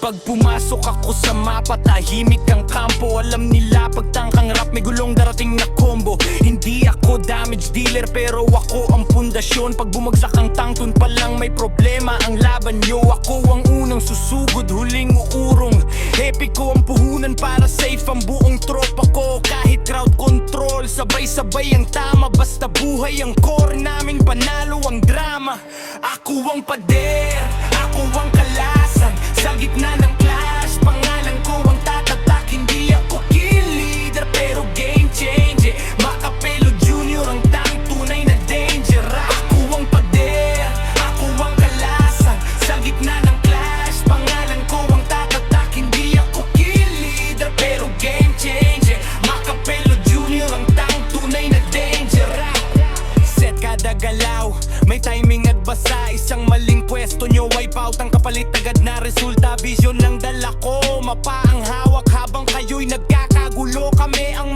Pag pumasok ako sa mapa, tahimik ang kampo. Alam nila pagtangkang rap, may gulong darating na combo. Hindi ako damage dealer, pero ako ang pundasyon. Pag bumagsak ang tangtun pa lang, may problema ang laban nyo. Ako ang unang susugod, huling uurong. Epic ko ang puhunan para safe ang buong tropa ko. Kahit crowd control, sabay-sabay ang tama. Basta buhay ang core namin, panalo ang drama. Ako ang pader, ako ang kalasan. Sa gitna ng clash, pangalan ko ang tatatak. Hindi ako kill leader, pero game changer. Macapelo Jr. ang tang tunay na danger. Ako ang pader, ako ang kalasan. Sa gitna ng clash, pangalan ko ang tatatak. Hindi ako kill leader, pero game changer. Macapelo Jr. ang tang tunay na danger. Set kada galaw, may timing at basa. Isang maling pwesto nyo, wipe out ang kapalit agad na resulta. Vision lang dala ko, mapa ang hawak habang kayo'y nagkakagulo. Kami ang